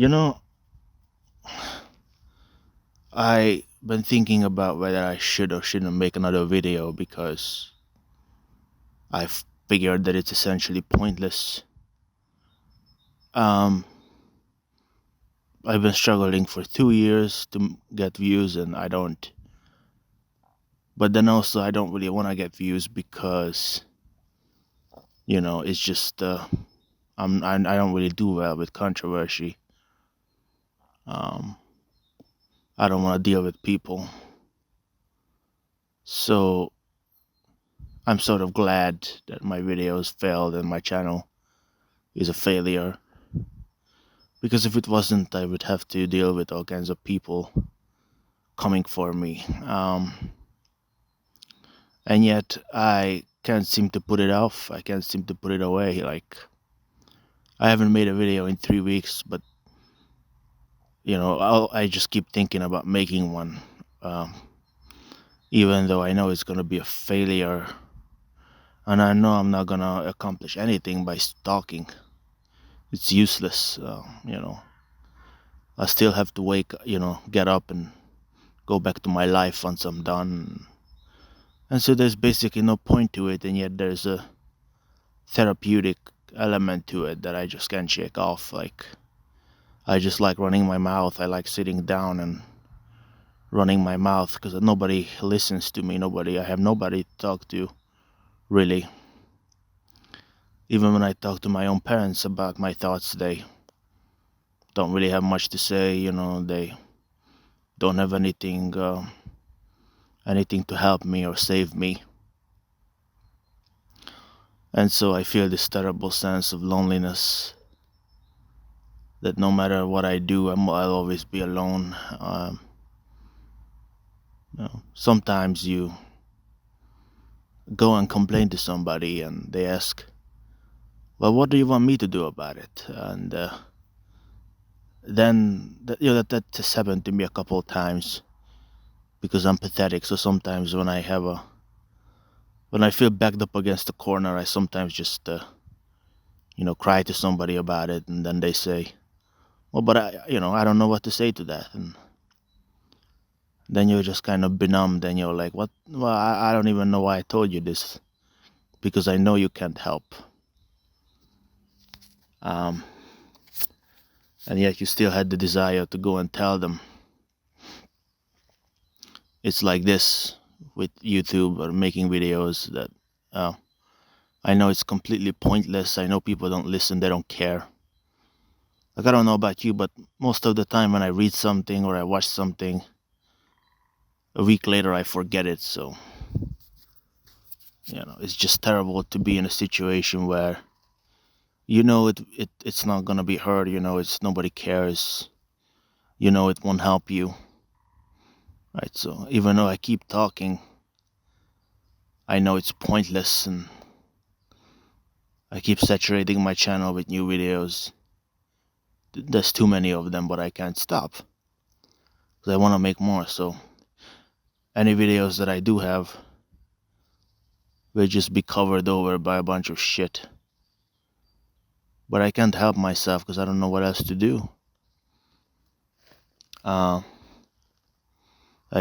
You know, I've been thinking about whether I should or shouldn't make another video because I've figured that it's essentially pointless. Um, I've been struggling for 2 years to get views, and I don't. But then also, I don't really want to get views because it's just I don't really do well with controversy. Um, I don't want to deal with people, so I'm sort of glad that my videos failed and my channel is a failure. Because if it wasn't, I would have to deal with all kinds of people coming for me. And yet, I can't seem to put it off. I can't seem to put it away. Like, I haven't made a video in 3 weeks, but, I just keep thinking about making one. Um, Even though I know it's going to be a failure. And I know I'm not going to accomplish anything by stalking. It's useless, I still have to get up and go back to my life once I'm done. And so there's basically no point to it, and yet there's a therapeutic element to it that I just can't shake off. Like, I just like running my mouth. I like sitting down and running my mouth because nobody listens to me. I have nobody to talk to, really. Even when I talk to my own parents about my thoughts, they don't really have much to say. They don't have anything to help me or save me. And so I feel this terrible sense of loneliness, that no matter what I do, I'll always be alone. Sometimes you go and complain to somebody and they ask, well, what do you want me to do about it? And then that has happened to me a couple of times because I'm pathetic. So sometimes when I feel backed up against the corner, I sometimes just cry to somebody about it, and then they say, well, but I don't know what to say to that. And then you're just kind of benumbed and you're like, what? Well, I don't even know why I told you this, because I know you can't help. And yet you still had the desire to go and tell them. It's like this with YouTube or making videos that I know it's completely pointless. I know people don't listen, they don't care. Like, I don't know about you, but most of the time when I read something or I watch something, a week later I forget it. So it's just terrible to be in a situation where it's not gonna be heard. It's nobody cares. It won't help you, right? So even though I keep talking, I know it's pointless, and I keep saturating my channel with new videos. There's too many of them, but I can't stop because I want to make more. So any videos that I do have will just be covered over by a bunch of shit. But I can't help myself because I don't know what else to do. I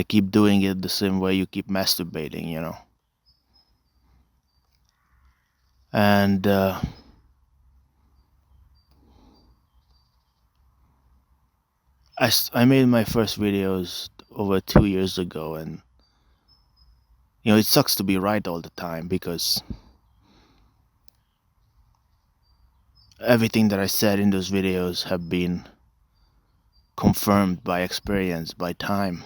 keep doing it the same way you keep masturbating. And I made my first videos over 2 years ago, and it sucks to be right all the time because everything that I said in those videos have been confirmed by experience, by time.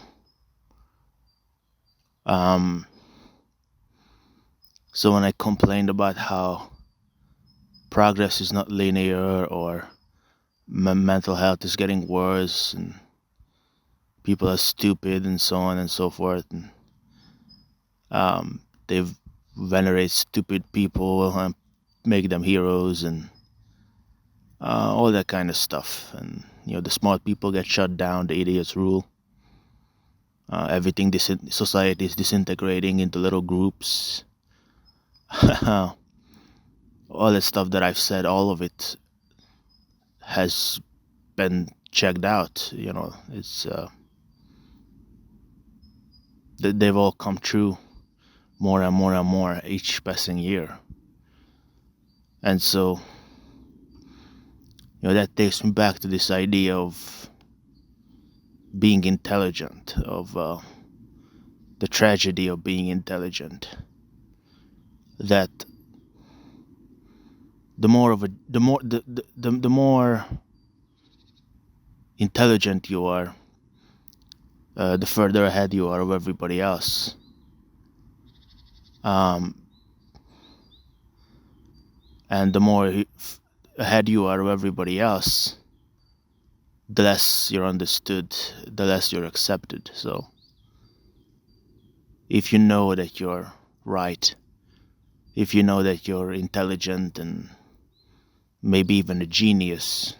So when I complained about how progress is not linear, or mental health is getting worse, and people are stupid, and so on and so forth, and they venerate stupid people and make them heroes, and all that kind of stuff. And the smart people get shut down, the idiots rule. Everything society is disintegrating into little groups. All that stuff that I've said, all of it has been checked out. It's they've all come true more and more and more each passing year. And so, that takes me back to this idea of being intelligent, of the tragedy of being intelligent. That the more intelligent you are, the further ahead you are of everybody else. And the more ahead you are of everybody else, the less you're understood, the less you're accepted. So if you know that you're right, if you know that you're intelligent and maybe even a genius,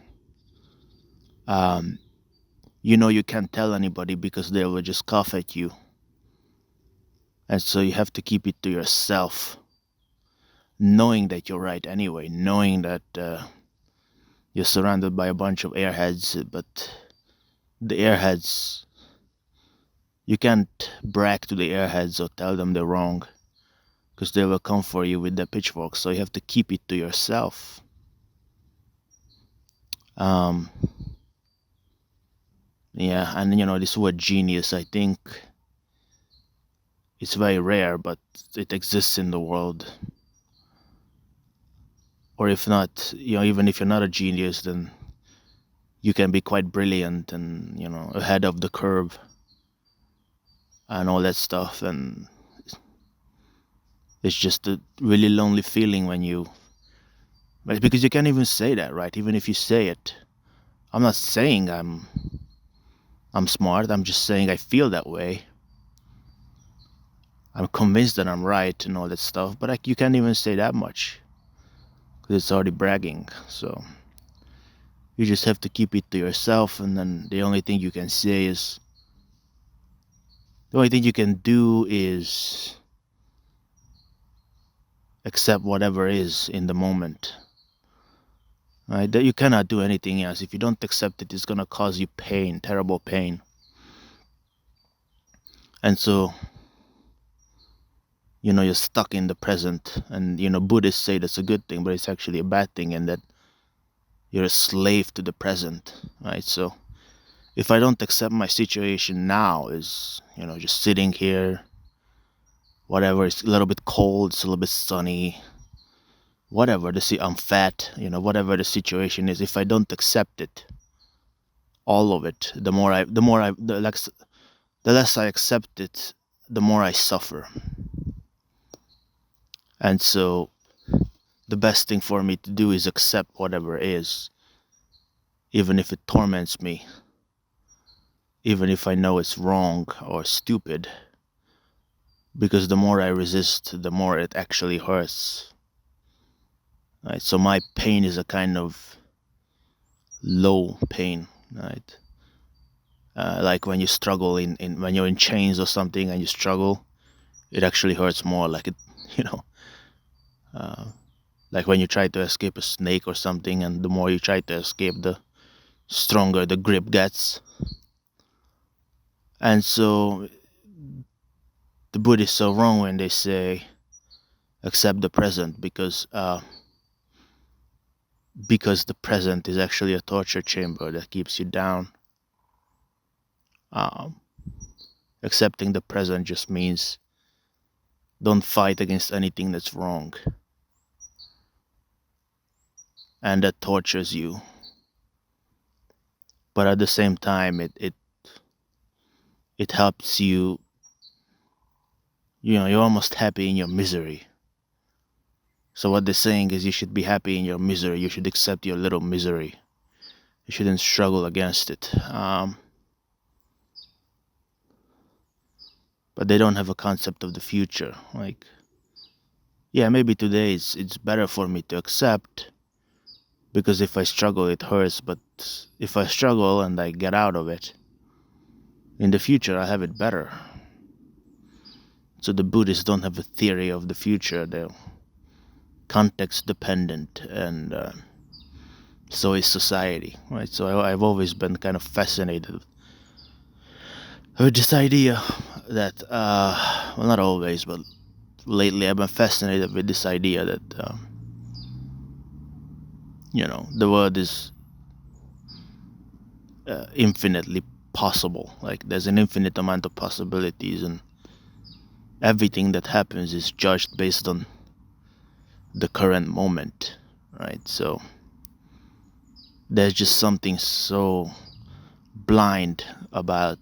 you can't tell anybody because they will just cough at you. And so you have to keep it to yourself, knowing that you're right anyway, knowing that you're surrounded by a bunch of airheads, but the airheads, you can't brag to the airheads or tell them they're wrong, because they will come for you with their pitchforks. So you have to keep it to yourself. Yeah, and this word genius, I think it's very rare, but it exists in the world. Or if not, even if you're not a genius, then you can be quite brilliant and, ahead of the curve and all that stuff. And it's just a really lonely feeling but because you can't even say that, right? Even if you say it, I'm not saying I'm smart. I'm just saying I feel that way. I'm convinced that I'm right and all that stuff, but you can't even say that much because it's already bragging. So you just have to keep it to yourself, and then the only thing you can do is accept whatever is in the moment. Right? That you cannot do anything else. If you don't accept it, it's gonna cause you pain, terrible pain. And so, you're stuck in the present. And Buddhists say that's a good thing, but it's actually a bad thing, and that you're a slave to the present, right? So if I don't accept my situation now is, just sitting here, whatever, it's a little bit cold, it's a little bit sunny, whatever, I'm fat, whatever the situation is, if I don't accept it, all of it, the less I accept it, the more I suffer. And so the best thing for me to do is accept whatever is, even if it torments me, even if I know it's wrong or stupid, because the more I resist, the more it actually hurts. Right? So my pain is a kind of low pain, right? Like when you struggle when you're in chains or something and you struggle, it actually hurts more. Like it, like when you try to escape a snake or something, and the more you try to escape, the stronger the grip gets. And so the Buddhists are wrong when they say accept the present, because the present is actually a torture chamber that keeps you down. Accepting the present just means don't fight against anything that's wrong and that tortures you. But at the same time, it helps you. You're almost happy in your misery. So what they're saying is you should be happy in your misery. You should accept your little misery. You shouldn't struggle against it. But they don't have a concept of the future. Like, yeah, maybe today it's better for me to accept, because if I struggle, it hurts. But if I struggle and I get out of it, in the future, I have it better. So the Buddhists don't have a theory of the future. They're context dependent and so is society, right? So I've always been kind of fascinated with this idea that, well, not always, but lately I've been fascinated with this idea that, the world is infinitely possible. Like there's an infinite amount of possibilities, and everything that happens is judged based on the current moment, right? So there's just something so blind about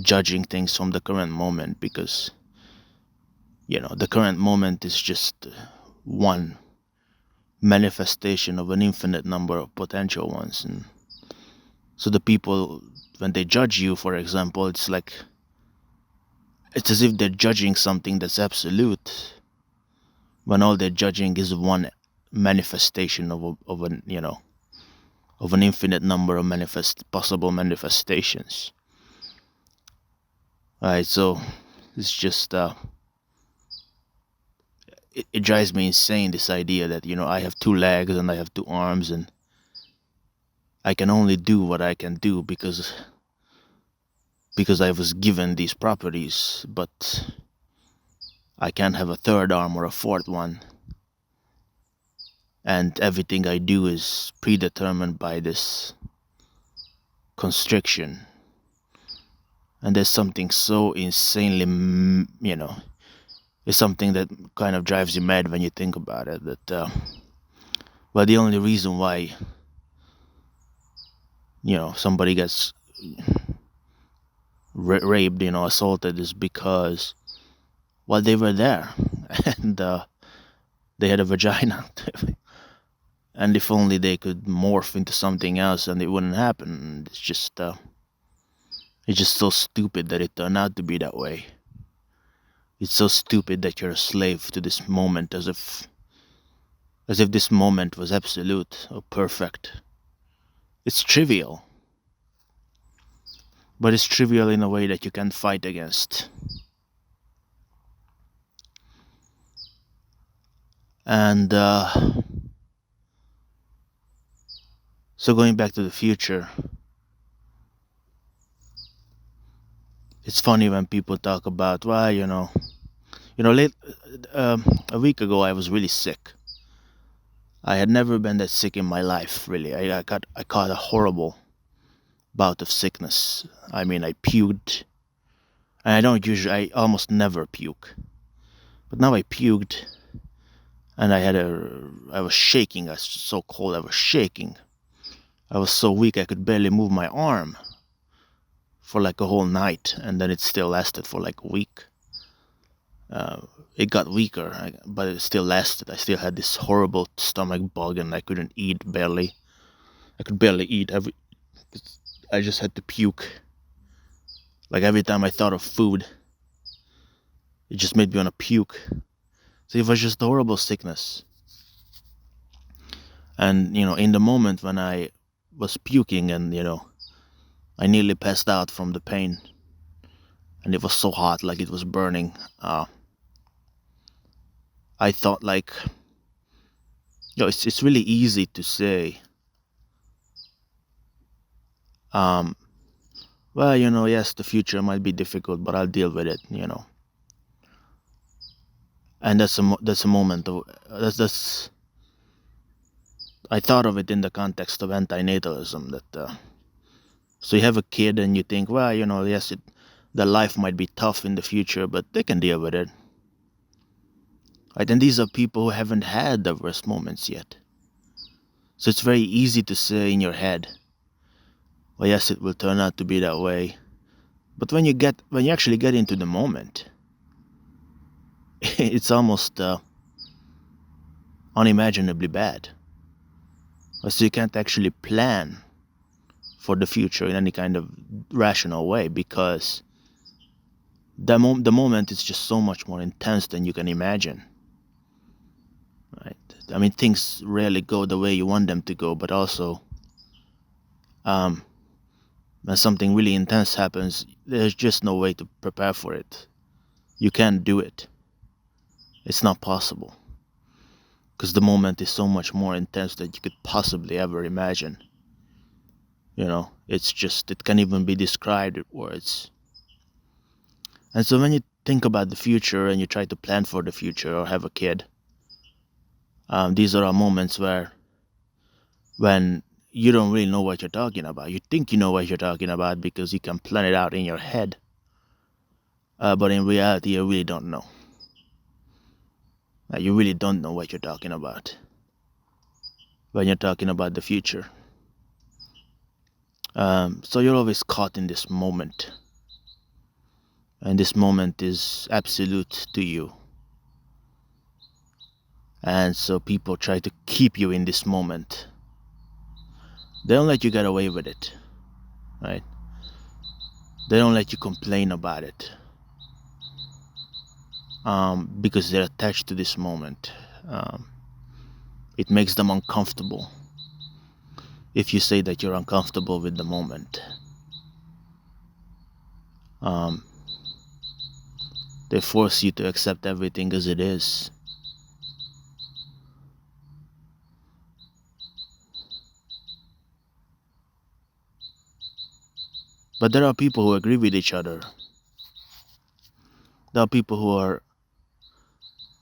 judging things from the current moment, because the current moment is just one manifestation of an infinite number of potential ones. And so the people, when they judge you, for example, it's as if they're judging something that's absolute, when all they're judging is one manifestation of an infinite number of possible manifestations. Right, so it's just it drives me insane, this idea that I have two legs and I have two arms, and I can only do what I can do because I was given these properties, but I can't have a third arm or a fourth one, and everything I do is predetermined by this constriction. And there's something so insanely, it's something that kind of drives you mad when you think about it, that well, the only reason why somebody gets raped, assaulted, is because, well, they were there and they had a vagina. And if only they could morph into something else, and it wouldn't happen. It's just so stupid that it turned out to be that way. It's so stupid that you're a slave to this moment, as if this moment was absolute or perfect. It's trivial, but it's trivial in a way that you can fight against. And so going back to the future, it's funny when people talk about, well, a week ago I was really sick. I had never been that sick in my life, really. I caught a horrible bout of sickness. I mean, I puked, and I almost never puke, but now I puked, and I was shaking. I was so cold, I was shaking. I was so weak I could barely move my arm for like a whole night, and then it still lasted for like a week. It got weaker, but it still lasted. I still had this horrible stomach bug, and I couldn't eat barely. I could barely eat. I just had to puke. Like every time I thought of food, it just made me want to puke. So it was just a horrible sickness. And in the moment when I was puking, and I nearly passed out from the pain, and it was so hot, like it was burning. I thought, like, it's really easy to say, well, yes, the future might be difficult, but I'll deal with it, And that's a moment of that's I thought of it in the context of antinatalism, that so you have a kid and you think, well, yes, the life might be tough in the future, but they can deal with it. Right? And these are people who haven't had the worst moments yet. So it's very easy to say in your head, well, yes, it will turn out to be that way. But when you actually get into the moment, it's almost unimaginably bad. So you can't actually plan for the future in any kind of rational way, because the moment is just so much more intense than you can imagine. Right? I mean, things rarely go the way you want them to go, but also, when something really intense happens, there's just no way to prepare for it. You can't do it. It's not possible. because the moment is so much more intense than you could possibly ever imagine. It can't even be described with words. And so when you think about the future and you try to plan for the future or have a kid, these are our moments when you don't really know what you're talking about. You think you know what you're talking about because you can plan it out in your head. But in reality, you really don't know. You really don't know what you're talking about when you're talking about the future. So you're always caught in this moment. And this moment is absolute to you. And so people try to keep you in this moment. They don't let you get away with it, right? They don't let you complain about it. Because they're attached to this moment. It makes them uncomfortable if you say that you're uncomfortable with the moment. They force you to accept everything as it is. But there are people who agree with each other. There are people who are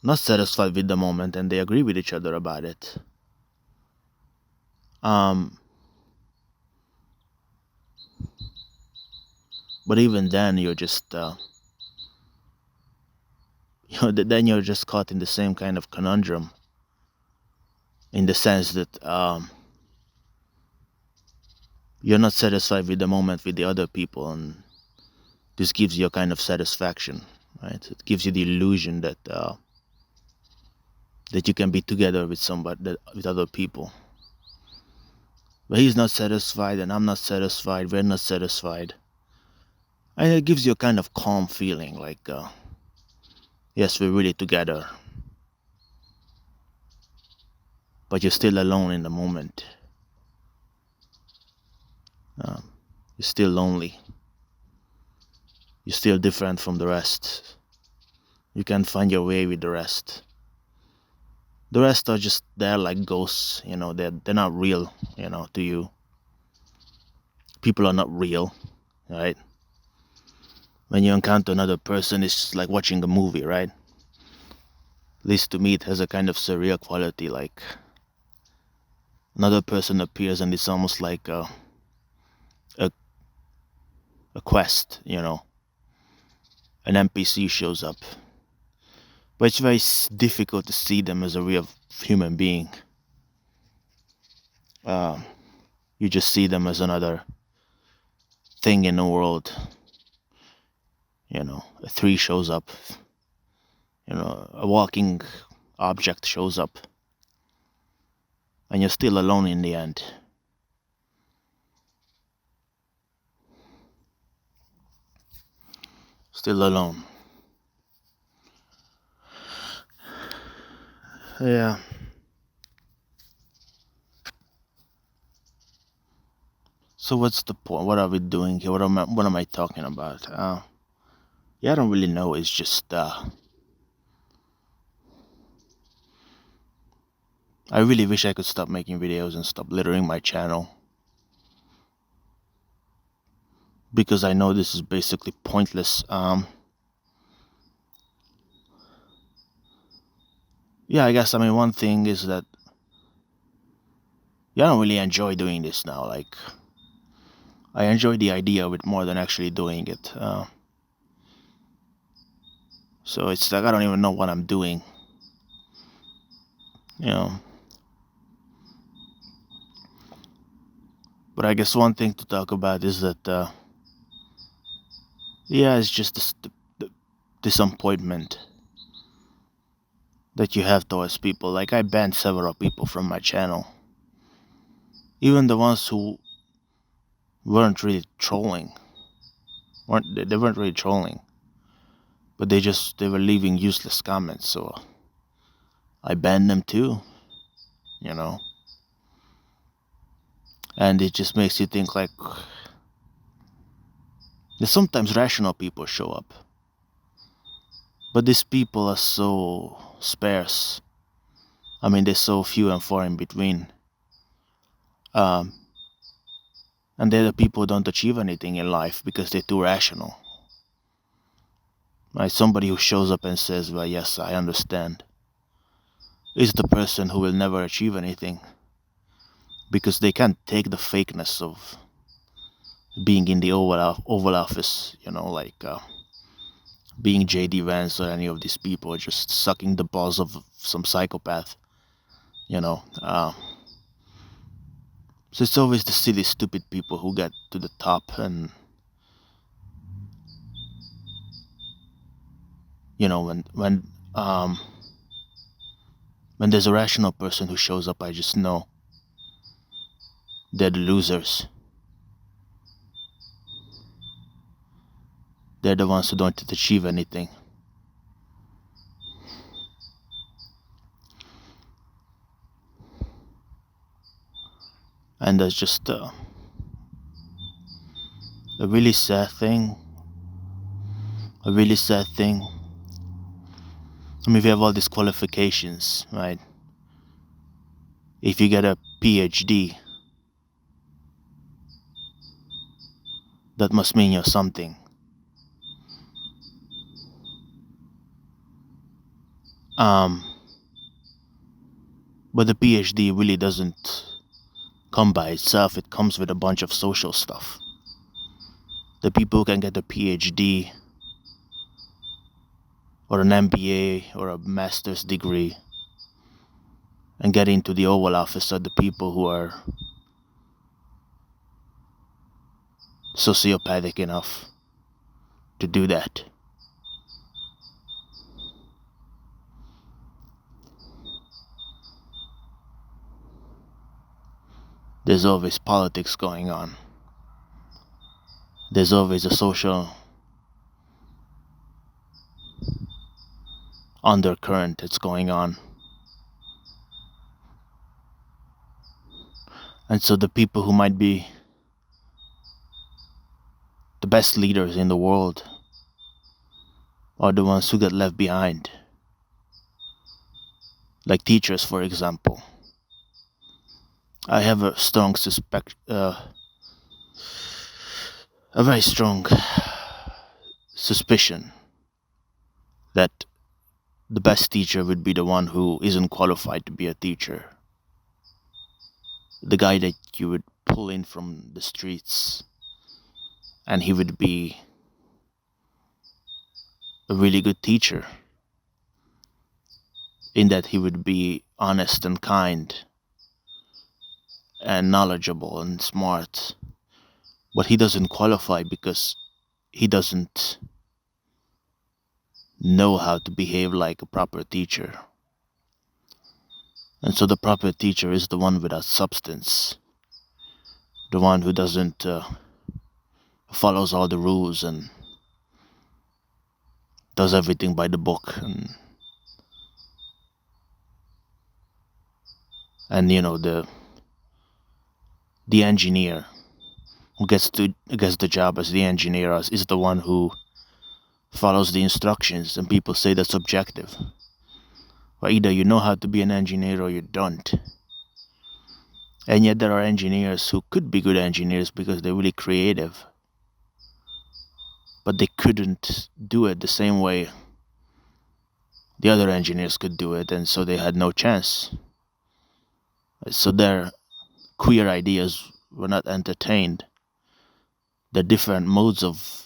not satisfied with the moment and they agree with each other about it. But even then, you're just, then you're just caught in the same kind of conundrum. In the sense that you're not satisfied with the moment with the other people, and this gives you a kind of satisfaction, right? It gives you the illusion that that you can be together with somebody, with other people. But he's not satisfied, and I'm not satisfied. We're not satisfied, and it gives you a kind of calm feeling, like yes, we're really together, but you're still alone in the moment. You're still lonely. You're still different from the rest. You can't find your way with the rest. The rest are just there like ghosts, they're not real, to you. People are not real, right? When you encounter another person, it's just like watching a movie, right? At least to me, it has a kind of surreal quality, like another person appears and it's almost like a quest, an NPC shows up. But it's very difficult to see them as a real human being. You just see them as another thing in the world. A tree shows up. A walking object shows up. And you're still alone in the end. Still alone. Yeah. So what's the point? What are we doing here? What am I talking about? Yeah, I don't really know. It's just I really wish I could stop making videos and stop littering my channel, because I know this is basically pointless. Yeah, I guess, one thing is that I don't really enjoy doing this now. Like, I enjoy the idea of it more than actually doing it. So it's like I don't even know what I'm doing. But I guess one thing to talk about is that, it's just the disappointment that you have towards people. Like, I banned several people from my channel. Even the ones who weren't really trolling. They weren't really trolling. But they were leaving useless comments, so I banned them too. And it just makes you think, like, sometimes rational people show up. But these people are so sparse. I mean, they're so few and far in between. Um, and they're the people who don't achieve anything in life because they're too rational. Right? Somebody who shows up and says, well, yes, I understand, is the person who will never achieve anything because they can't take the fakeness of being in the Oval Office, like being J.D. Vance or any of these people, just sucking the balls of some psychopath, you know. So it's always the silly, stupid people who get to the top, and um, when there's a rational person who shows up, I just know they're the losers. They're the ones who don't achieve anything. And that's just a really sad thing. A really sad thing. I mean, we have all these qualifications, right? If you get a PhD, that must mean you're something. But the PhD really doesn't come by itself. It comes with a bunch of social stuff. The people who can get a PhD or an MBA or a master's degree and get into the Oval Office are the people who are sociopathic enough to do that. There's always politics going on. There's always a social undercurrent that's going on. And so the people who might be the best leaders in the world are the ones who get left behind. Like teachers, for example. I have a very strong suspicion that the best teacher would be the one who isn't qualified to be a teacher. The guy that you would pull in from the streets, and he would be a really good teacher in that he would be honest and kind and knowledgeable and smart. But he doesn't qualify because he doesn't know how to behave like a proper teacher. And so the proper teacher is the one without substance, the one who doesn't follows all the rules and does everything by the book, and the engineer who gets the job as the engineer is the one who follows the instructions, and people say that's objective. Well, either you know how to be an engineer or you don't. And yet there are engineers who could be good engineers because they're really creative, but they couldn't do it the same way the other engineers could do it, and so they had no chance. So their queer ideas were not entertained. The different modes of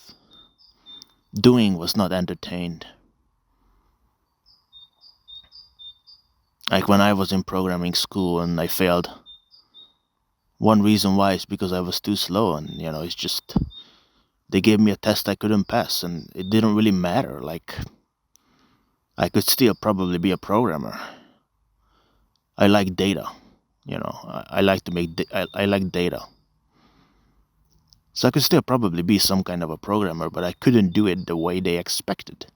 doing was not entertained. Like when I was in programming school and I failed, one reason why is because I was too slow, and it's just they gave me a test I couldn't pass, and it didn't really matter. Like I could still probably be a programmer. I like data, I like to make I like data. So I could still probably be some kind of a programmer, but I couldn't do it the way they expected.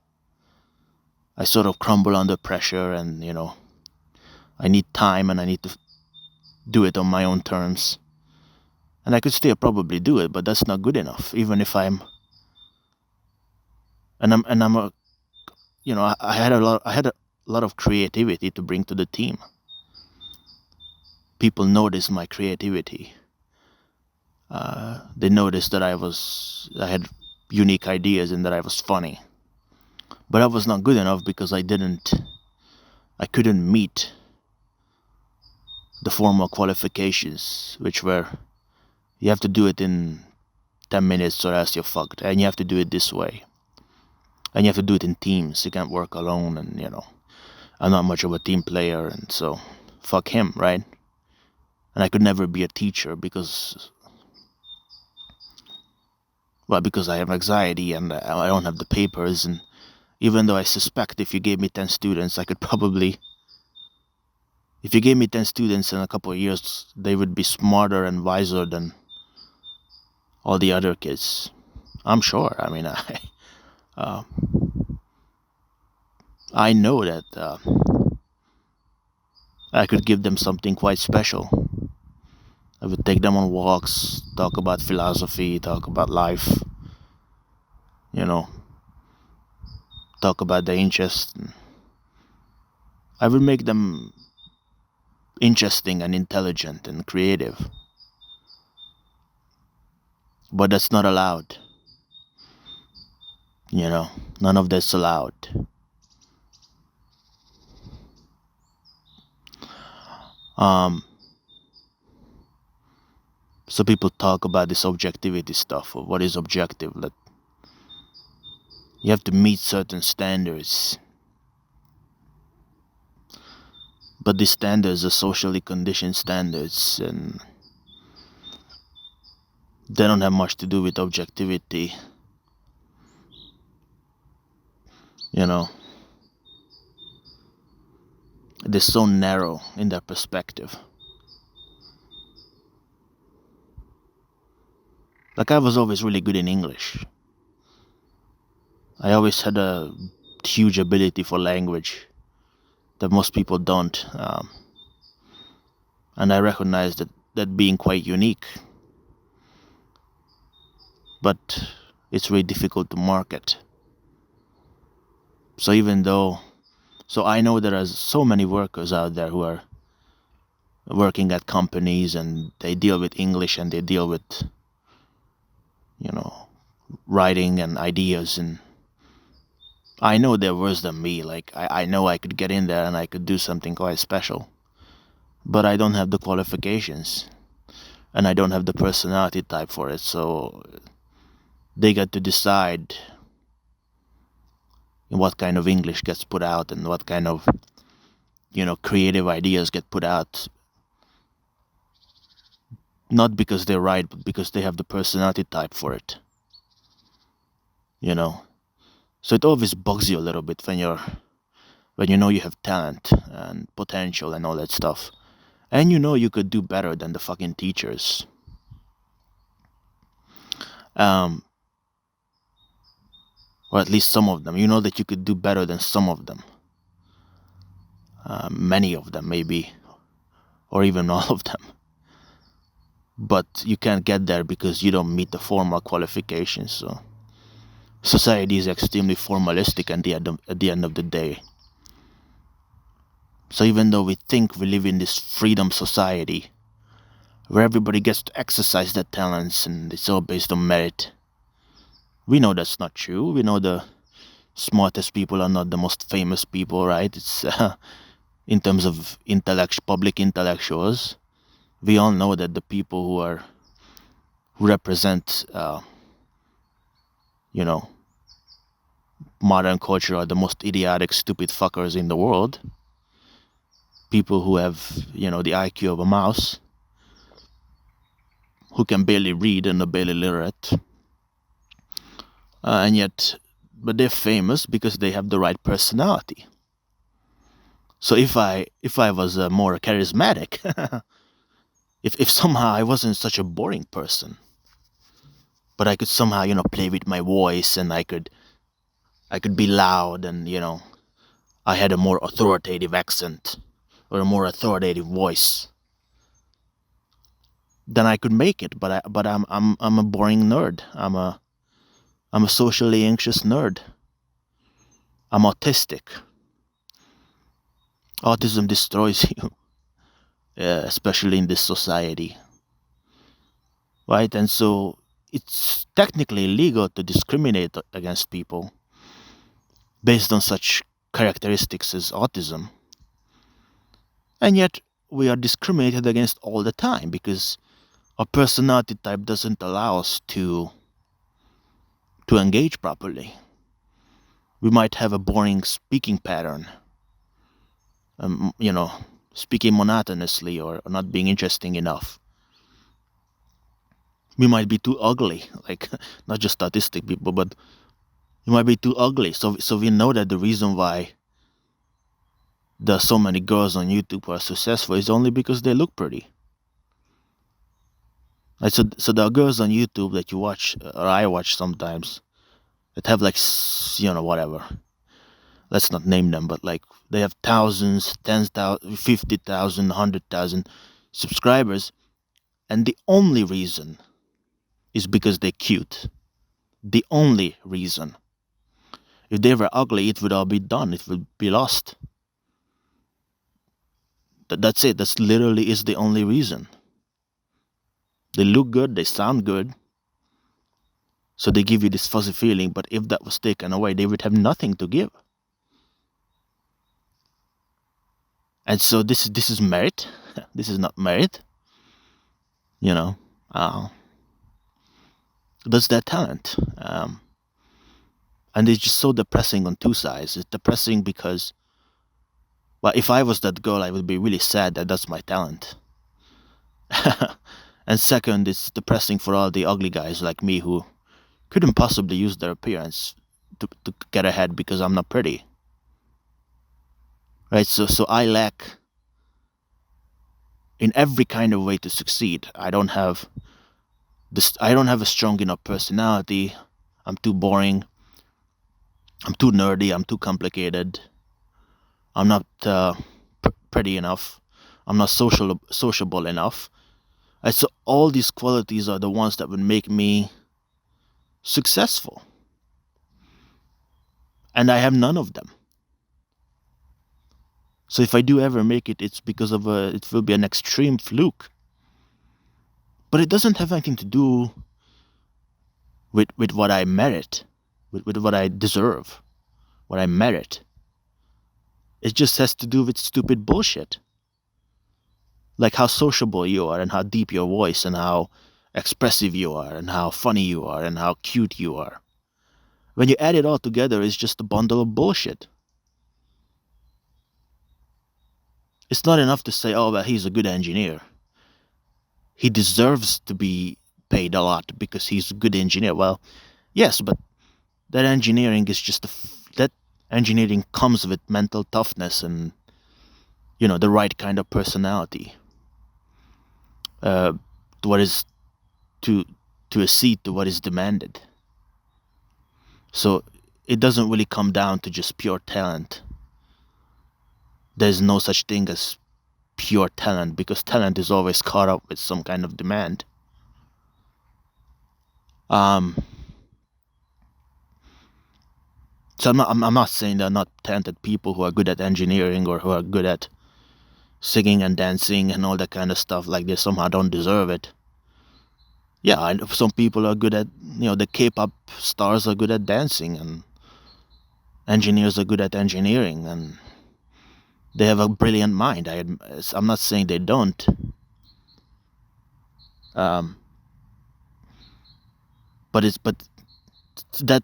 I sort of crumble under pressure, and I need time and I need to do it on my own terms. And I could still probably do it, but that's not good enough. Even if I'm a I had a lot of creativity to bring to the team. people noticed my creativity. They noticed that I had unique ideas and that I was funny. But I was not good enough because I couldn't meet the formal qualifications, which were you have to do it in 10 minutes or else you're fucked, and you have to do it this way. And you have to do it in teams. You can't work alone, and I'm not much of a team player, and so fuck him, right? And I could never be a teacher because I have anxiety and I don't have the papers, and even though I suspect if you gave me 10 students, if you gave me 10 students in a couple of years, they would be smarter and wiser than all the other kids. I'm sure. I mean, uh, I know that I could give them something quite special. I would take them on walks, talk about philosophy, talk about life, you know, talk about their interests. I would make them interesting and intelligent and creative. But that's not allowed. None of that's allowed. So people talk about this objectivity stuff, or what is objective, that you have to meet certain standards. But these standards are socially conditioned standards, and they don't have much to do with objectivity. They're so narrow in their perspective. Like, I was always really good in English. I always had a huge ability for language that most people don't. And I recognize that being quite unique. But it's really difficult to market. So I know there are so many workers out there who are working at companies, and they deal with English, and they deal with, writing and ideas, and I know they're worse than me. Like, I know I could get in there and I could do something quite special. But I don't have the qualifications, and I don't have the personality type for it, so they get to decide what kind of English gets put out and what kind of, creative ideas get put out. Not because they're right, but because they have the personality type for it. So it always bugs you a little bit when you know you have talent and potential and all that stuff. And you could do better than the fucking teachers. Or at least some of them. You know that you could do better than some of them. Many of them, maybe. Or even all of them. But you can't get there because you don't meet the formal qualifications. So society is extremely formalistic at the end of the day. So even though we think we live in this freedom society where everybody gets to exercise their talents and it's all based on merit, we know that's not true. We know the smartest people are not the most famous people, right? It's in terms of public intellectuals. We all know that the people who represent, modern culture are the most idiotic, stupid fuckers in the world. People who have, the IQ of a mouse, who can barely read and are barely literate. But they're famous because they have the right personality. So if I was more charismatic, if somehow I wasn't such a boring person, but I could somehow, play with my voice, and I could be loud, and I had a more authoritative accent or a more authoritative voice, then I could make it. But I'm a boring nerd. I'm a socially anxious nerd. I'm autistic. Autism destroys you. especially in this society, right? And so it's technically illegal to discriminate against people based on such characteristics as autism. And yet we are discriminated against all the time because our personality type doesn't allow us to engage properly. We might have a boring speaking pattern, you know, speaking monotonously or not being interesting enough. We might be too ugly, like not just autistic people, but you might be too ugly. So we know that the reason why there's so many girls on YouTube who are successful is only because they look pretty. Right, so there are girls on YouTube that you watch, or I watch sometimes, that have like, whatever. Let's not name them, but like they have thousands, 10,000, 50,000, 100,000 subscribers, and the only reason is because they're cute. The only reason. If they were ugly, it would all be done. It would be lost. That's it. That's literally is the only reason. They look good. They sound good. So they give you this fuzzy feeling. But if that was taken away, they would have nothing to give. And so this is merit. This is not merit. That's their talent. And it's just so depressing on two sides. It's depressing because, well, if I was that girl, I would be really sad that that's my talent. And second, it's depressing for all the ugly guys like me who couldn't possibly use their appearance to get ahead because I'm not pretty. Right? So I lack in every kind of way to succeed. I don't have a strong enough personality. I'm too boring. I'm too nerdy. I'm too complicated. I'm not pretty enough. I'm not sociable enough. And so all these qualities are the ones that would make me successful. And I have none of them. So if I do ever make it, it's because of it will be an extreme fluke. But it doesn't have anything to do with what I merit, with what I deserve, what I merit. It just has to do with stupid bullshit. Like how sociable you are and how deep your voice and how expressive you are and how funny you are and how cute you are. When you add it all together, it's just a bundle of bullshit. It's not enough to say, oh, well, he's a good engineer. He deserves to be paid a lot because he's a good engineer. Well, yes, but that engineering is just that engineering comes with mental toughness and, the right kind of personality. What is to accede to what is demanded. So it doesn't really come down to just pure talent. There's no such thing as pure talent because talent is always caught up with some kind of demand. So I'm not saying there are not talented people who are good at engineering or who are good at singing and dancing and all that kind of stuff, like they somehow don't deserve it. Yeah, some people are good at, the K-pop stars are good at dancing and engineers are good at engineering and they have a brilliant mind. I'm not saying they don't. But that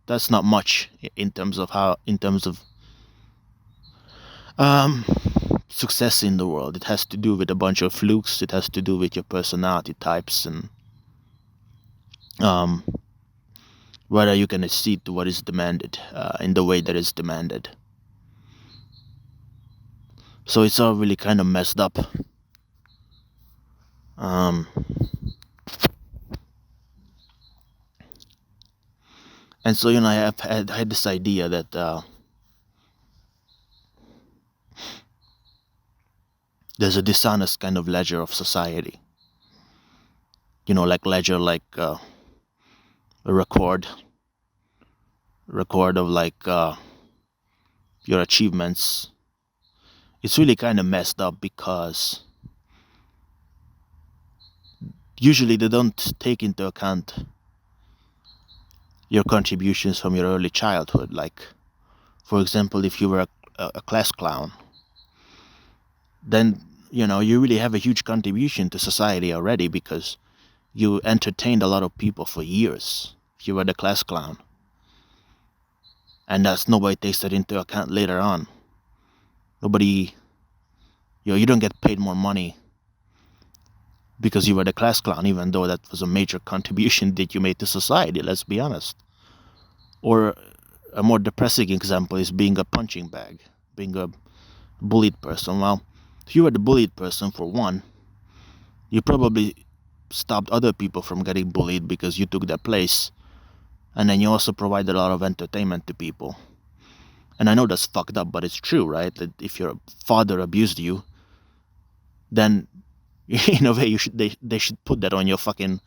that's not much in terms of success in the world. It has to do with a bunch of flukes. It has to do with your personality types and whether you can accede to what is demanded in the way that is demanded. So it's all really kind of messed up. And so, I had this idea that there's a dishonest kind of ledger of society. Like ledger, like a record of like your achievements it's really kind of messed up because usually they don't take into account your contributions from your early childhood. Like, for example, if you were a class clown, then you really have a huge contribution to society already because you entertained a lot of people for years. If you were the class clown, and that's nobody takes that into account later on. Nobody, you don't get paid more money because you were the class clown, even though that was a major contribution that you made to society. Let's be honest. Or a more depressing example is being a punching bag, being a bullied person. Well, if you were the bullied person, for one, you probably stopped other people from getting bullied because you took their place, and then you also provided a lot of entertainment to people. And I know that's fucked up, but it's true, right? That if your father abused you, then in a way they should put that on your fucking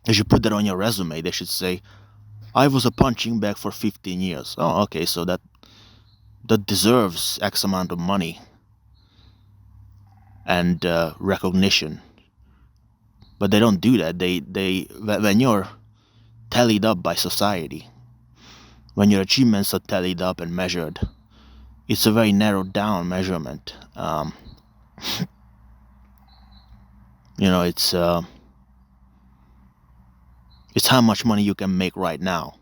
they should put that on your resume. They should say, I was a punching bag for 15 years. Oh, okay, so that deserves X amount of money and recognition. But they don't do that. When you're tallied up by society, when your achievements are tallied up and measured, it's a very narrowed down measurement. It's how much money you can make right now,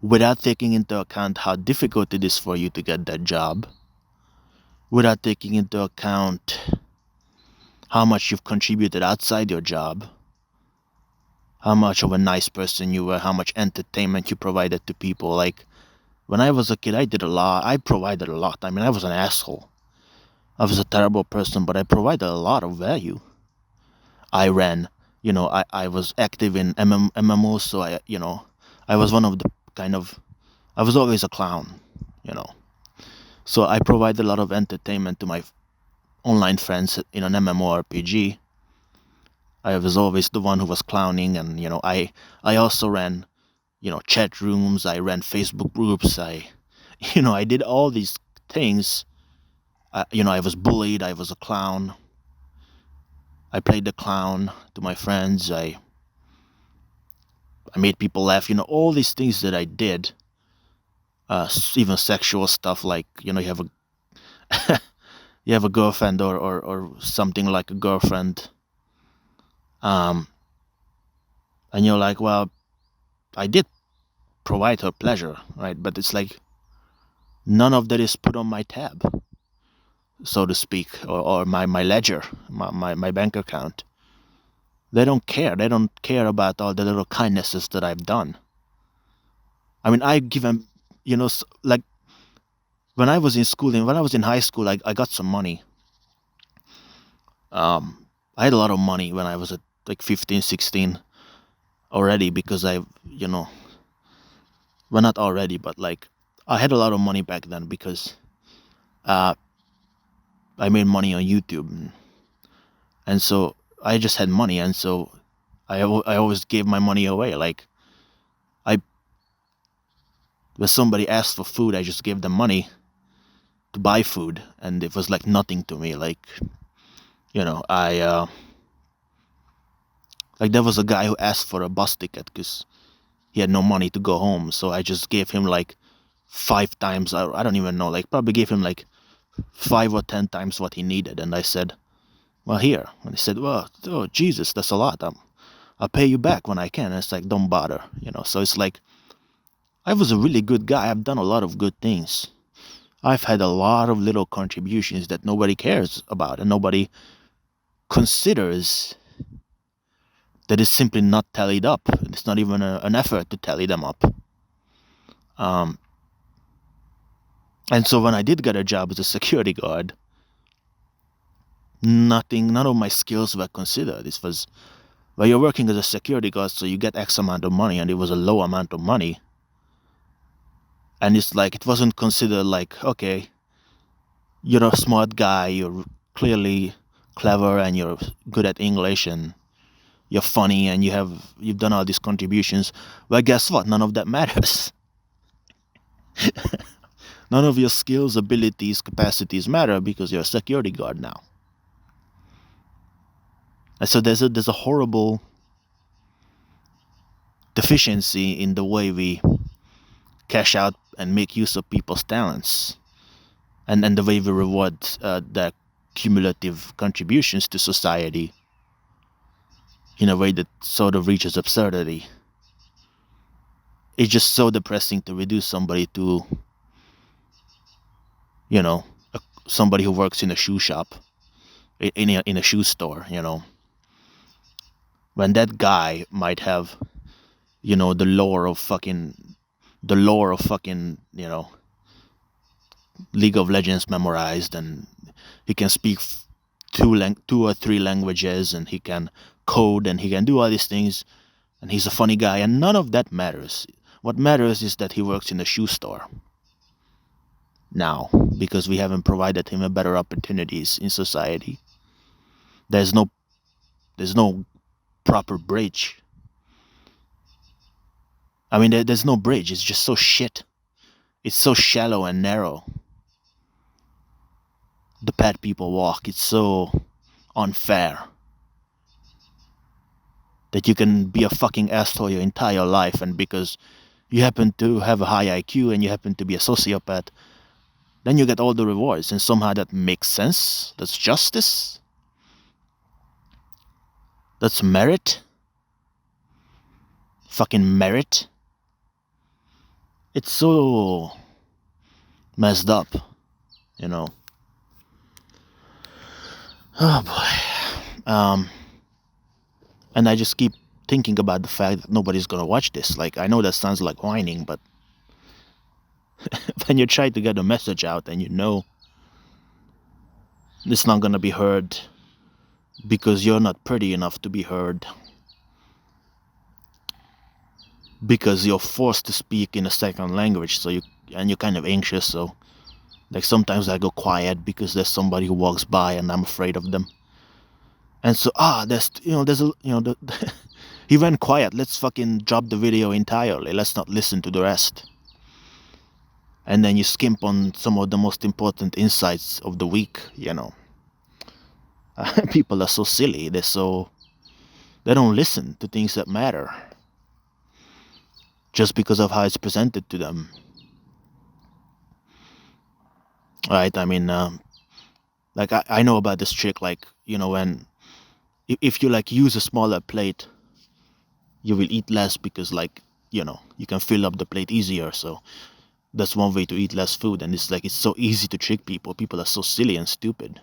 without taking into account how difficult it is for you to get that job, without taking into account how much you've contributed outside your job, how much of a nice person you were, how much entertainment you provided to people. Like, when I was a kid, I provided a lot. I mean, I was an asshole. I was a terrible person, but I provided a lot of value. I ran, I was active in MMOs, so I was one of the I was always a clown. So I provided a lot of entertainment to my online friends in an MMORPG. I was always the one who was clowning, and I also ran chat rooms. I ran Facebook groups. I did all these things. I was bullied. I was a clown. I played the clown to my friends. I made people laugh. All these things that I did. Even sexual stuff, like you have a you have a girlfriend or something like a girlfriend. And you're like, well, I did provide her pleasure, right? But it's like none of that is put on my tab, so to speak, or my ledger, my bank account. They don't care. They don't care about all the little kindnesses that I've done. I mean, I give them, like when I was in school, and when I was in high school, I got some money. I had a lot of money when I was at like 15, 16 already, because well, not already, but like I had a lot of money back then because I made money on YouTube, and so I just had money, and so I always gave my money away. Like, when somebody asked for food, I just gave them money to buy food, and it was like nothing to me. Like, I like there was a guy who asked for a bus ticket because he had no money to go home, so I just gave him like 5 times. I don't even know, like probably gave him like 5 or 10 times what he needed, and I said, well, here. And he said, well, oh Jesus, that's a lot. I'll pay you back when I can. And it's like, don't bother. So it's like, I was a really good guy. I've done a lot of good things. I've had a lot of little contributions that nobody cares about, and nobody considers that is simply not tallied up. It's not even an effort to tally them up. And so when I did get a job as a security guard, none of my skills were considered. This was, well, you're working as a security guard, so you get X amount of money, and it was a low amount of money. And it's like, it wasn't considered like, okay, you're a smart guy, you're clearly clever, and you're good at English, and you're funny, and you've done all these contributions. Well, guess what? None of that matters. None of your skills, abilities, capacities matter because you're a security guard now. And so there's a horrible deficiency in the way we cash out and make use of people's talents, and the way we reward their cumulative contributions to society in a way that sort of reaches absurdity. It's just so depressing to reduce somebody to, you know, somebody who works in a shoe shop, in a shoe store, when that guy might have, the lore of fucking, League of Legends memorized, and he can speak two or three languages, and he can code, and he can do all these things, and he's a funny guy, and none of that matters. What matters is that he works in a shoe store now, because we haven't provided him a better opportunities in society. There's no proper bridge. I mean, there's no bridge. It's just so shit. It's so shallow and narrow. The path people walk, it's so unfair that you can be a fucking asshole your entire life, and because you happen to have a high IQ and you happen to be a sociopath, then you get all the rewards, and somehow that makes sense. That's justice. That's merit. Fucking merit. It's so messed up, Oh boy. And I just keep thinking about the fact that nobody's gonna watch this. Like, I know that sounds like whining, but when you try to get a message out and it's not gonna be heard because you're not pretty enough to be heard, because you're forced to speak in a second language, and you're kind of anxious, so like sometimes I go quiet because there's somebody who walks by and I'm afraid of them. And so he went quiet, let's fucking drop the video entirely, let's not listen to the rest. And then you skimp on some of the most important insights of the week. People are so silly, they don't listen to things that matter just because of how it's presented to them. Right? I mean, like I know about this trick, like, when if you like use a smaller plate, you will eat less because, like, you can fill up the plate easier. So that's one way to eat less food, and it's so easy to trick people. People are so silly and stupid.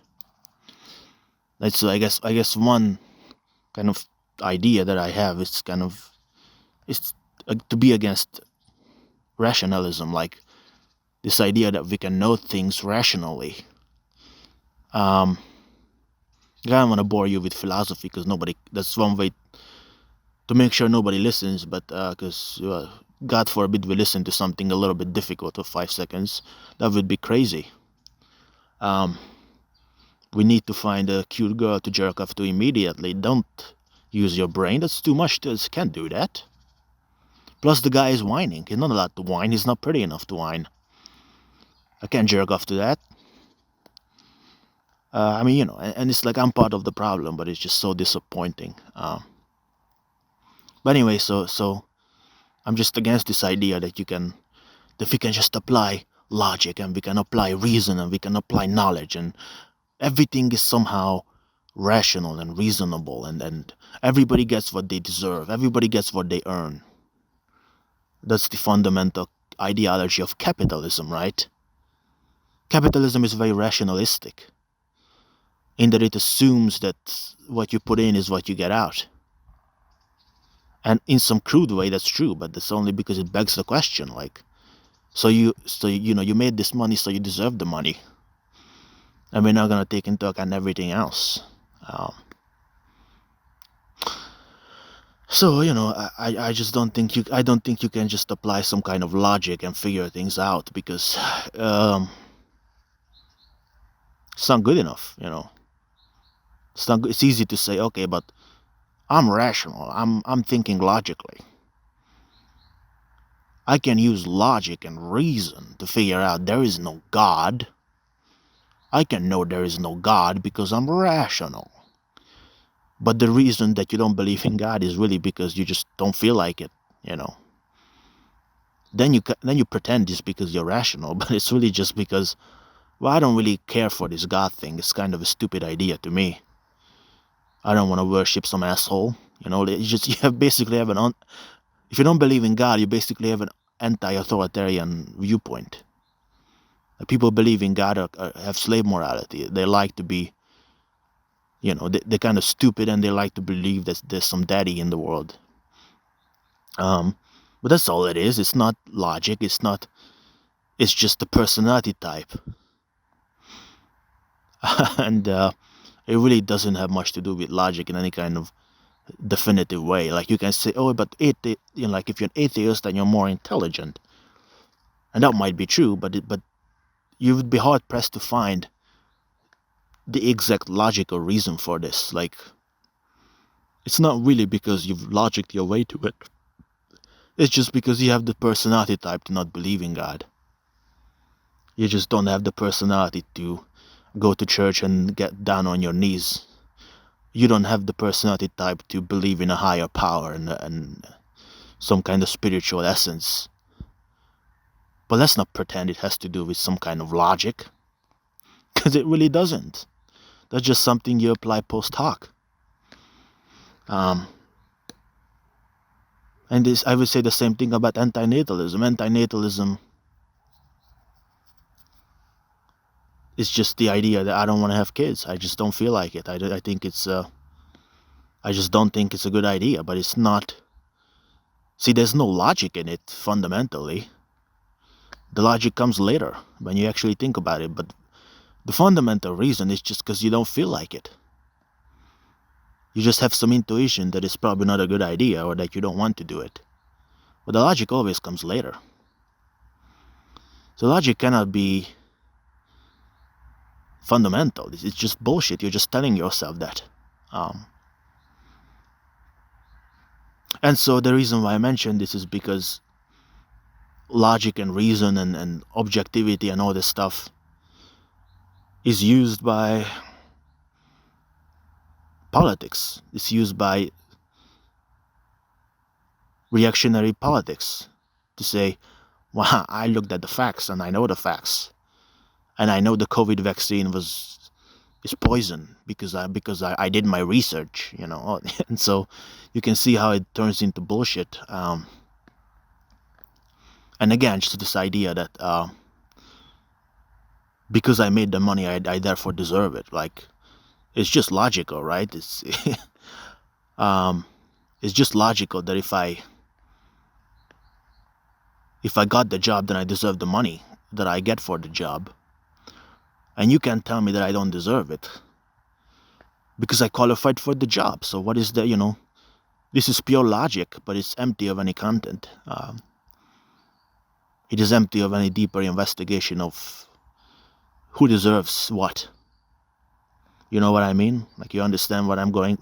Like, so I guess one kind of idea that I have is to be against rationalism, like this idea that we can know things rationally. I don't want to bore you with philosophy because that's one way to make sure nobody listens, but because God forbid we listen to something a little bit difficult for 5 seconds, that would be crazy. We need to find a cute girl to jerk off to immediately. Don't use your brain, that's too much. Can't do that. Plus the guy is whining. He's not allowed to whine, he's not pretty enough to whine. I can't jerk off to that. I mean, and it's like I'm part of the problem, but it's just so disappointing. But anyway, so I'm just against this idea that we can just apply logic, and we can apply reason, and we can apply knowledge, and everything is somehow rational and reasonable, and everybody gets what they deserve, everybody gets what they earn. That's the fundamental ideology of capitalism, right? Capitalism is very rationalistic, in that it assumes that what you put in is what you get out. And in some crude way, that's true, but that's only because it begs the question, like, so you made this money, so you deserve the money. And we're not going to take into account everything else. So, I just don't think you can just apply some kind of logic and figure things out, because it's not good enough, It's easy to say, okay, but I'm rational. I'm thinking logically. I can use logic and reason to figure out there is no God. I can know there is no God because I'm rational. But the reason that you don't believe in God is really because you just don't feel like it, you know. Then you pretend it's because you're rational, but it's really just because, well, I don't really care for this God thing. It's kind of a stupid idea to me. I don't want to worship some asshole. You know, basically have if you don't believe in God, you basically have an anti-authoritarian viewpoint. People believe in God have slave morality. They like to be, you know, they're kind of stupid, and they like to believe that there's some daddy in the world. But that's all it is. It's not logic. It's just a personality type. And it really doesn't have much to do with logic in any kind of definitive way. Like you can say, oh, but like if you're an atheist, then you're more intelligent. And that might be true, but you would be hard pressed to find the exact logical reason for this. Like, it's not really because you've logicked your way to it. It's just because you have the personality type to not believe in God. You just don't have the personality to go to church and get down on your knees. You don't have the personality type to believe in a higher power and some kind of spiritual essence. But let's not pretend it has to do with some kind of logic, because it really doesn't. That's just something you apply post hoc. And I would say the same thing about antinatalism. Antinatalism is just the idea that I don't want to have kids. I just don't feel like it. I think I just don't think it's a good idea, but it's not. See, there's no logic in it fundamentally. The logic comes later when you actually think about it, but the fundamental reason is just because you don't feel like it. You just have some intuition that it's probably not a good idea, or that you don't want to do it. But the logic always comes later. So logic cannot be fundamental. It's just bullshit. You're just telling yourself that. And so the reason why I mentioned this is because logic and reason and objectivity and all this stuff is used by politics. It's used by reactionary politics to say, well, I looked at the facts and I know the facts. And I know the COVID vaccine is poison because I did my research, you know. And so you can see how it turns into bullshit. And again, just this idea that because I made the money, I therefore deserve it. Like, it's just logical, right? It's it's just logical that if I got the job, then I deserve the money that I get for the job. And you can't tell me that I don't deserve it because I qualified for the job. So what is the, you know, this is pure logic, but it's empty of any content. It is empty of any deeper investigation of who deserves what. You know what I mean? Like, you understand what I'm going,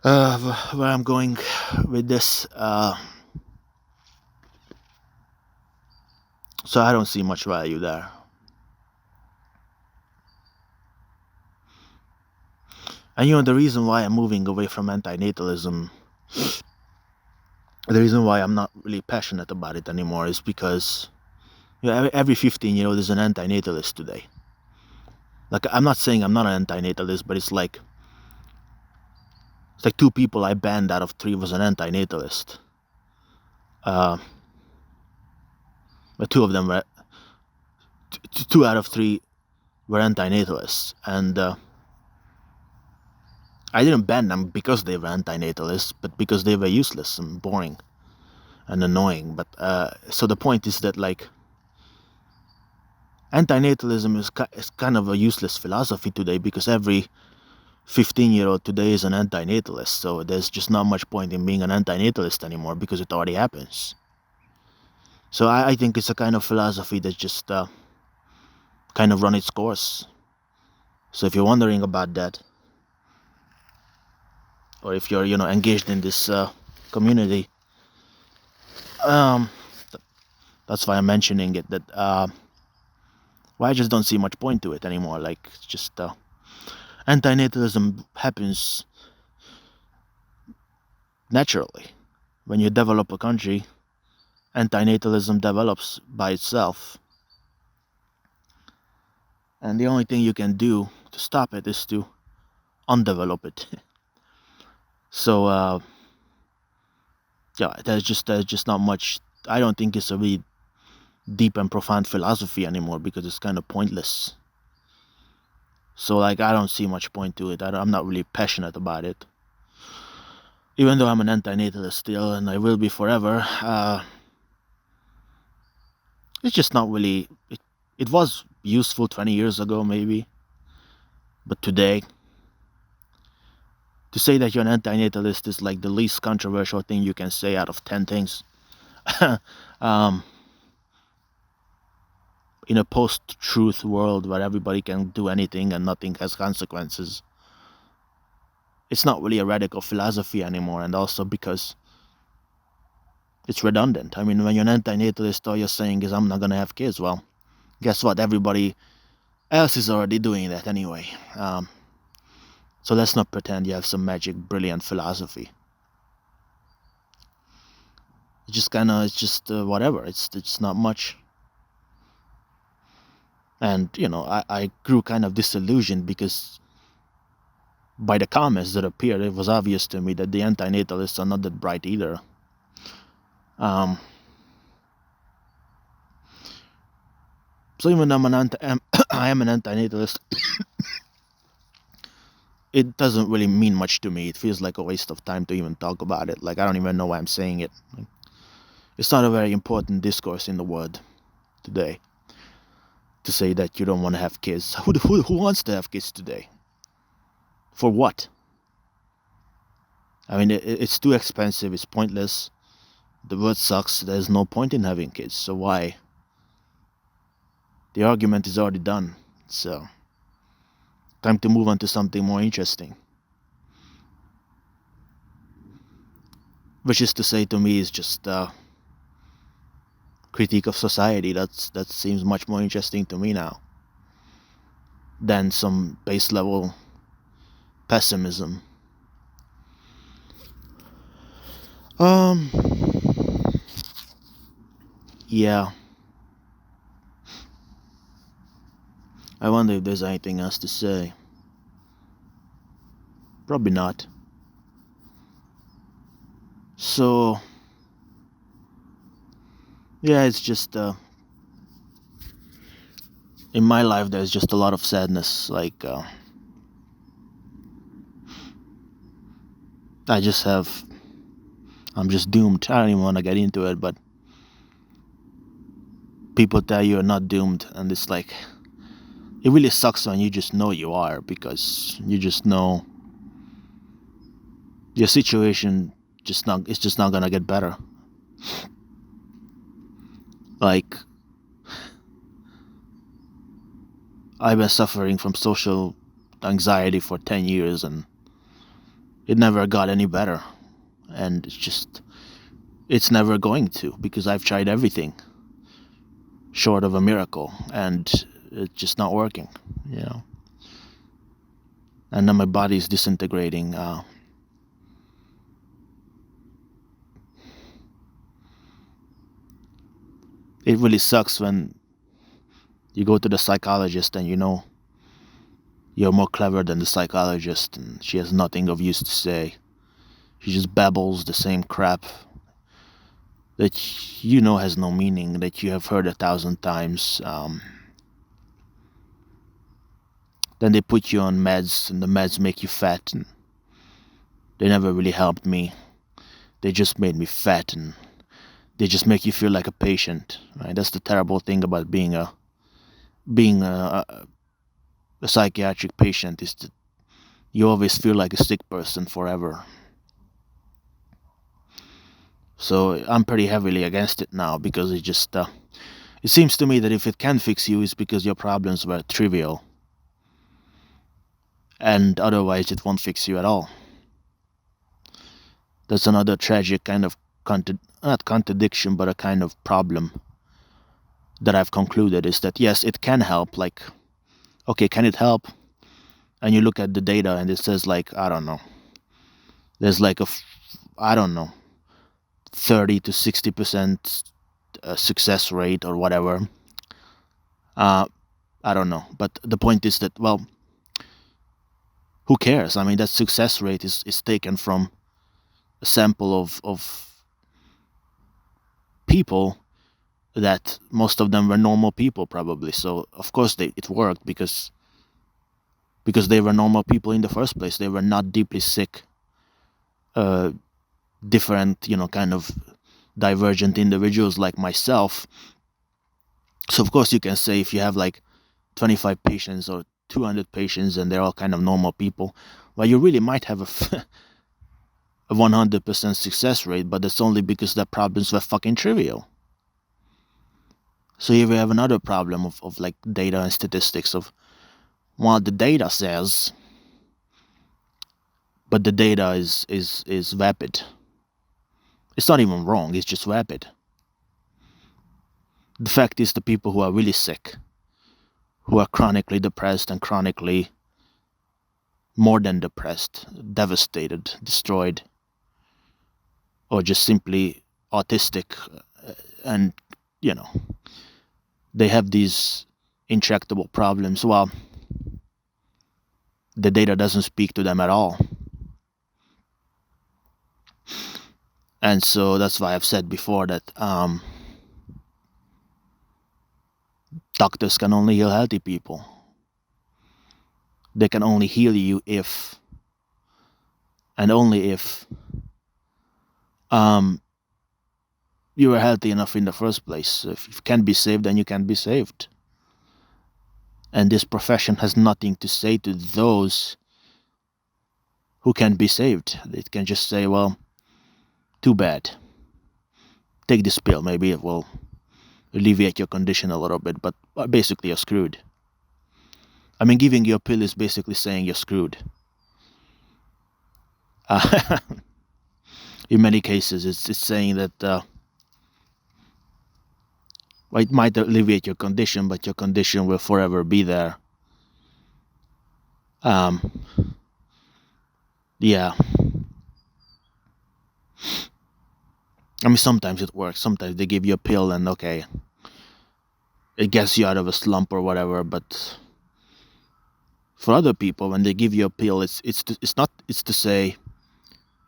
where I'm going with this. So I don't see much value there. And you know, the reason why I'm moving away from antinatalism, the reason why I'm not really passionate about it anymore is because, you know, every 15-year-old is an antinatalist today. Like, I'm not saying I'm not an antinatalist, but it's like 2 people I banned out of 3 was an antinatalist. But 2 of them were, 2 out of 3 were antinatalists, and I didn't ban them because they were antinatalists, but because they were useless and boring and annoying. But so the point is that, like, antinatalism is kind of a useless philosophy today, because every 15-year-old today is an antinatalist. So there's just not much point in being an antinatalist anymore because it already happens. So I think it's a kind of philosophy that just kind of run its course. So if you're wondering about that, or if you're, you know, engaged in this community, That's why I'm mentioning it. That well, I just don't see much point to it anymore. Like, it's just antinatalism happens naturally. When you develop a country, antinatalism develops by itself. And the only thing you can do to stop it is to undevelop it. So, yeah, there's just not much. I don't think it's a really deep and profound philosophy anymore because it's kind of pointless. So, like, I don't see much point to it. I'm not really passionate about it. Even though I'm an antinatalist still, and I will be forever, it's just not really. It was useful 20 years ago, maybe, but today, to say that you're an antinatalist is like the least controversial thing you can say out of 10 things. um, in a post-truth world where everybody can do anything and nothing has consequences, it's not really a radical philosophy anymore, and also because it's redundant. I mean, when you're an antinatalist, all you're saying is, I'm not gonna have kids. Well, guess what? Everybody else is already doing that anyway. So let's not pretend you have some magic, brilliant philosophy. It's just whatever. It's not much. And, I grew kind of disillusioned because by the comments that appeared, it was obvious to me that the antinatalists are not that bright either. So even though I am an antinatalist, it doesn't really mean much to me. It feels like a waste of time to even talk about it. Like, I don't even know why I'm saying it. It's not a very important discourse in the world today to say that you don't want to have kids. Who wants to have kids today? For what? I mean, it's too expensive. It's pointless. The world sucks. There's no point in having kids. So why? The argument is already done. So time to move on to something more interesting. Which is to say, to me, is just critique of society. That seems much more interesting to me now than some base level pessimism. Yeah. I wonder if there's anything else to say. Probably not. So, yeah, it's just in my life there's just a lot of sadness. Like, I'm just doomed. I don't even want to get into it, but people tell you you're not doomed, and it's like, it really sucks when you just know you are, because you just know your situation it's just not gonna get better. Like, I've been suffering from social anxiety for 10 years and it never got any better. And it's never going to, because I've tried everything short of a miracle and it's just not working, And then my body's disintegrating. It really sucks when you go to the psychologist and you're more clever than the psychologist and she has nothing of use to say. She just babbles the same crap that has no meaning, that you have heard 1,000 times. Then they put you on meds, and the meds make you fat, and they never really helped me. They just made me fat, and they just make you feel like a patient, right? That's the terrible thing about being a psychiatric patient, is that you always feel like a sick person forever. So I'm pretty heavily against it now, because it seems to me that if it can fix you, it's because your problems were trivial. And otherwise it won't fix you at all. That's another tragic kind of, not contradiction, but a kind of problem that I've concluded is that yes, it can help. Like, okay, can it help? And you look at the data and it says like, I don't know, there's like I don't know, 30 to 60% success rate or whatever. I don't know, but the point is that, well, who cares? I mean, that success rate is taken from a sample of people that most of them were normal people probably. So of course it worked because they were normal people in the first place. They were not deeply sick, different, kind of divergent individuals like myself. So of course you can say if you have like 25 patients or 200 patients and they're all kind of normal people, well, you really might have a 100% success rate, but that's only because their problems were fucking trivial. So here we have another problem of like data and statistics of, well, the data says, but the data is vapid. It's not even wrong, it's just vapid. The fact is, the people who are really sick, who are chronically depressed and chronically more than depressed, devastated, destroyed, or just simply autistic, and they have these intractable problems, well, the data doesn't speak to them at all. And so that's why I've said before that doctors can only heal healthy people. They can only heal you if, and only if, you were healthy enough in the first place. If you can be saved, then you can be saved. And this profession has nothing to say to those who can be saved. It can just say, well, too bad. Take this pill, maybe it will alleviate your condition a little bit, but basically you're screwed. I mean, giving you a pill is basically saying you're screwed. In many cases, it's saying that well, it might alleviate your condition, but your condition will forever be there. Yeah. I mean, sometimes it works. Sometimes they give you a pill and okay, it gets you out of a slump or whatever. But for other people, when they give you a pill, it's to say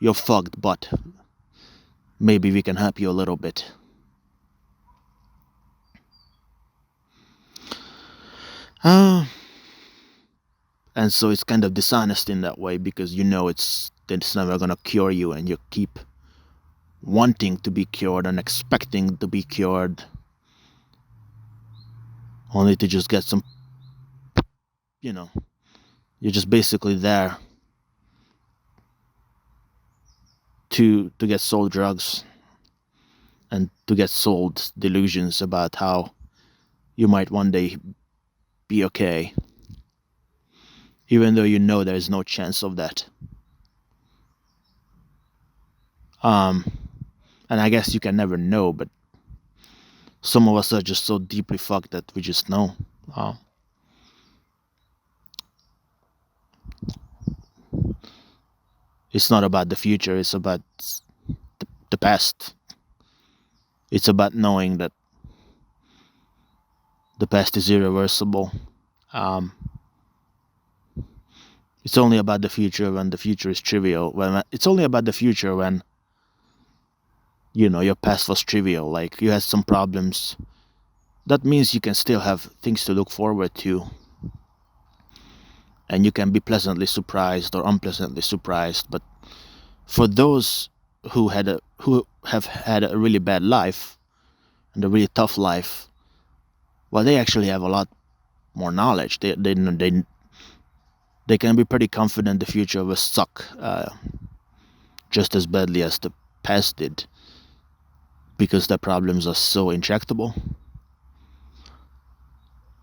you're fucked, but maybe we can help you a little bit. And so it's kind of dishonest in that way, because it's never gonna cure you, and you keep wanting to be cured and expecting to be cured, only to just get some, you're just basically there to get sold drugs and to get sold delusions about how you might one day be okay, even though there is no chance of that. And I guess you can never know, but some of us are just so deeply fucked that we just know. It's not about the future, it's about the past. It's about knowing that the past is irreversible. It's only about the future when the future is trivial. It's only about the future when your past was trivial, like you had some problems. That means you can still have things to look forward to, and you can be pleasantly surprised or unpleasantly surprised. But for those who have had a really bad life and a really tough life, well, they actually have a lot more knowledge. They can be pretty confident the future will suck just as badly as the past did, because their problems are so intractable.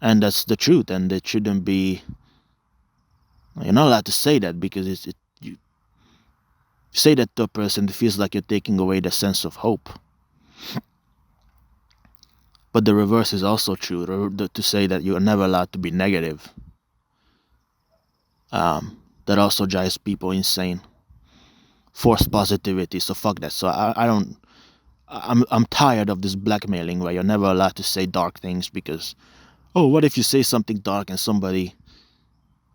And that's the truth, and it shouldn't be. You're not allowed to say that, because you say that to a person, it feels like you're taking away the sense of hope. But the reverse is also true. To say that you are never allowed to be negative. That also drives people insane. Forced positivity. So fuck that. So I don't. I'm tired of this blackmailing where you're never allowed to say dark things because, oh, what if you say something dark and somebody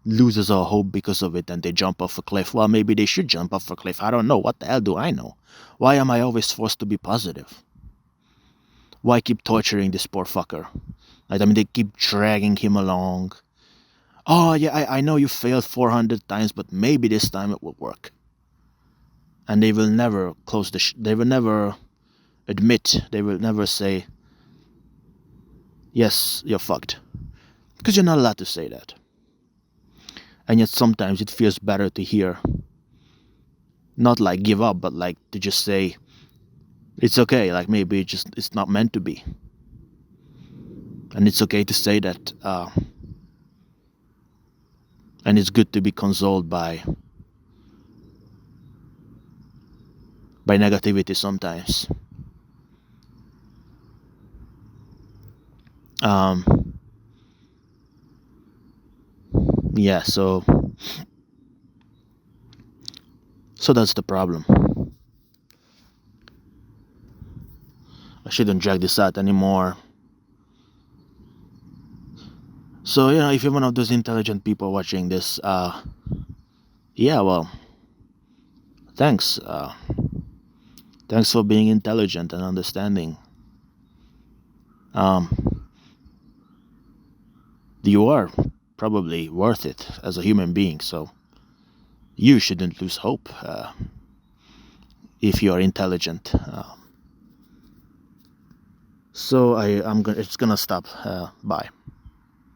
loses all hope because of it and they jump off a cliff? Well, maybe they should jump off a cliff. I don't know. What the hell do I know? Why am I always forced to be positive? Why keep torturing this poor fucker? Like, I mean, they keep dragging him along. Oh, yeah, I know you failed 400 times, but maybe this time it will work. And they will never close they will never admit, they will never say, yes, you're fucked. Because you're not allowed to say that. And yet sometimes it feels better to hear, not like give up, but like to just say, it's okay, like maybe it's not meant to be. And it's okay to say that, and it's good to be consoled by negativity sometimes. Yeah, so that's the problem. I shouldn't drag this out anymore. So, if you're one of those intelligent people watching this, yeah, well, thanks. Thanks for being intelligent and understanding. You are probably worth it as a human being, so you shouldn't lose hope if you are intelligent. So it's gonna stop. Bye.